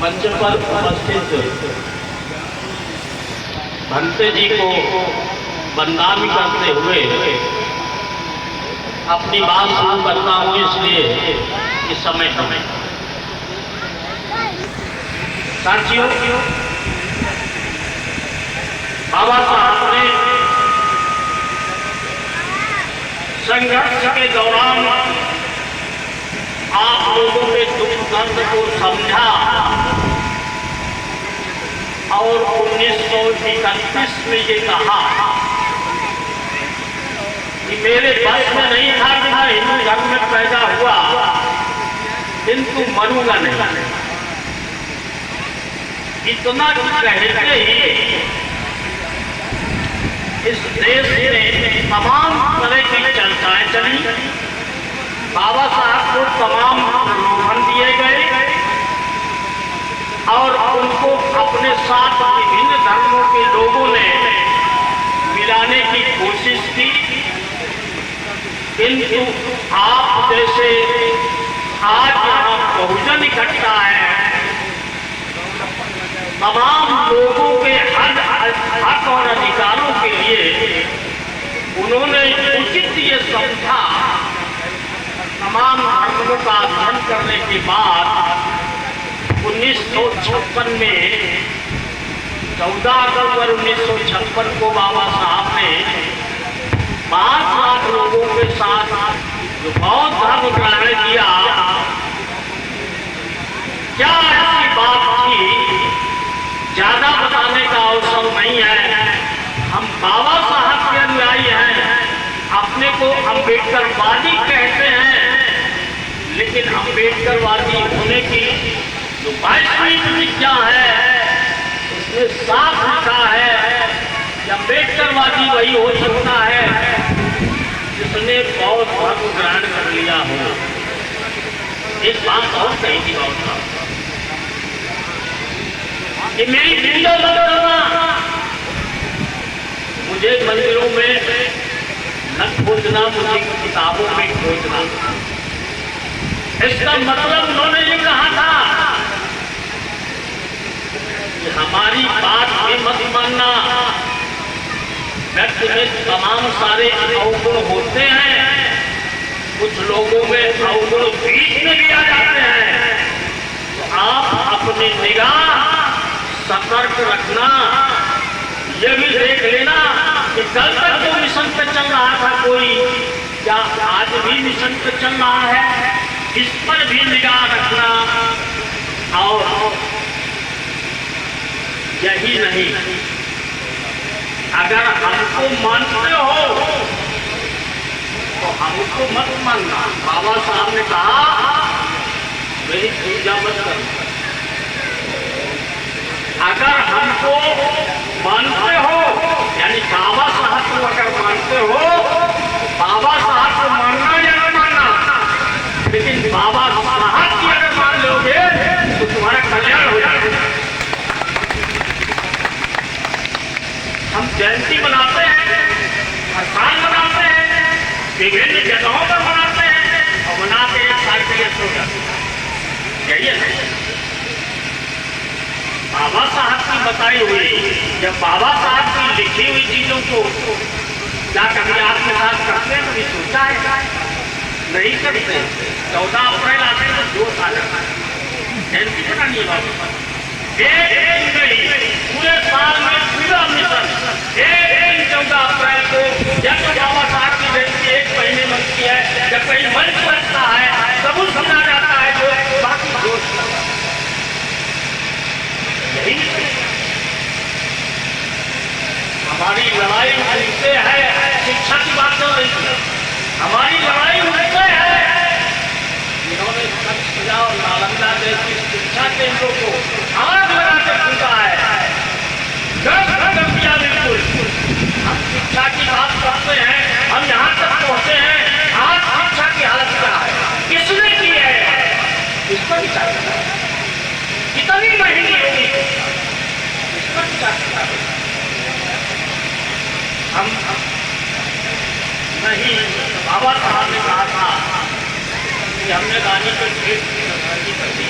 मंच पर उपस्थित भंते जी को वंदन करते हुए अपनी बात शुरू करता हूँ, इसलिए इस समय साथियों, बाबा साहब ने संघर्ष के दौरान आप लोगों के दुख दर्द को समझा और 1931 में ये कहा कि मेरे बस में नहीं था कि मैं हिंदू धर्म में पैदा हुआ, किंतु मरूंगा नहीं। इतना कहते ही इस देश में तमाम तरह की चर्चाएं चली, बाबा साहब को तमाम प्रलोभन दिए गए और उनको अपने साथ विभिन्न धर्मों के लोगों ने मिलाने की कोशिश की, किंतु आप जैसे आज यहाँ बहुजन इकट्ठा है, तमाम लोगों के हक और अधिकारों के लिए उन्होंने उचित ये समझा। तमाम धर्मों का अध्ययन करने के बाद 1956 में 14 अक्टूबर 1956 को बाबा साहब ने 5 लाख लोगों के साथ जो बौद्ध धर्म ग्रहण किया, क्या ऐसी बात थी, ज्यादा बताने का अवसर नहीं है। हम बाबा साहब के अनुयायी हैं, अपने को अम्बेडकरवादी कहते हैं, लेकिन अम्बेडकरवादी होने की जो 22वीं प्रतिज्ञा है उसमें साफ लिखा है कि अम्बेडकरवादी वही हो सकता है जिसने बौद्ध धर्म ग्रहण कर लिया हो। एक बात और कही थी बाबा साहब कि मेरी वीडियो मत करना, मुझे मंदिरों में न खोजना, मुझे किताबों में खोजना। इसका मतलब उन्होंने ये कहा था कि हमारी बात भी मत मानना। व्यक्ति में तमाम सारे अवगुण होते हैं, कुछ लोगों में अवगुण बीच में भी आ जाते हैं, तो आप अपनी निगाह सतर्क रखना। यह भी देख लेना कि कल तक जो मिशन पे चल रहा था कोई, क्या आज भी मिशन पे चल रहा है, इस पर भी निगाह रखना। और यही नहीं, अगर हमको मानते हो तो हमको मत मानना। बाबा साहब ने कहा मेरी पूजा मत करना। अगर हमको मानते हो, यानी बाबा साहब को अगर मानते हो, बाबा साहब को मानना या न मानना, लेकिन बाबा साहब की अगर मान लोगे तो तुम्हारा कल्याण हो जाएगा। हम जयंती मनाते हैं, हड़ताल मनाते हैं, विभिन्न जगहों पर मनाते हैं और मनाते हैं साल के लिए सो जाते हैं। यही है बाबा साहब की बताई हुई। जब बाबा साहब की लिखी हुई चीजों को क्या कभी आपके साथ करते हैं, कभी सोचा है? नहीं करते। 14 अप्रैल आते हैं तो जोश आ जाता है, जयंती मनानी है बाबा। एक दिन नहीं, पूरे साल में पूरा मिशन एक दिन 14 अप्रैल को, जब बाबा साहब की जयंती 1 महीने बनती है, जब कहीं मंच बनता है, सबूत समझा जाता है, जो बाकी जोश हमारी लड़ाई उनसे है। शिक्षा की बात कर रही थी, हमारी लड़ाई उनसे है जिन्होंने तक्षशिला और नालंदा जैसी शिक्षा केंद्रों को आग लगा के फूका है, खत्म किया। बिल्कुल हम शिक्षा की बात करते हैं, हम यहाँ तक पहुँचे हैं। आज शिक्षा की हालत क्या है, किसने की है, इस पर विचार करना। कितनी महंगी होगी, इस पर विचार करना। हम नहीं, बाबा साहब ने कहा था कि हमने गानी को ढेर कर दी,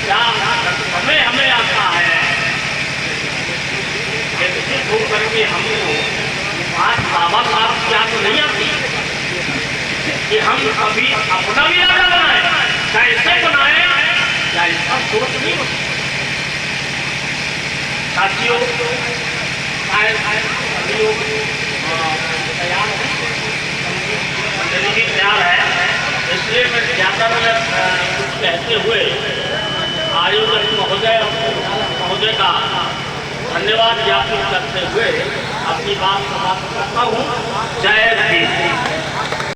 क्या समय हमें आता है विकसित होकर के हमको आज बाबा साहब क्या तो नहीं आती कि हम अभी अपना भी राजा बनाए, कैसे बनाए क्या इसका सोच नहीं होती। साथियों तैयार है, मंडली भी तैयार है, इसलिए मैं ज़्यादा कुछ कहते हुए आयोजक महोदय का धन्यवाद ज्ञापित करते हुए अपनी बात समाप्त करता हूँ। जय हिंद।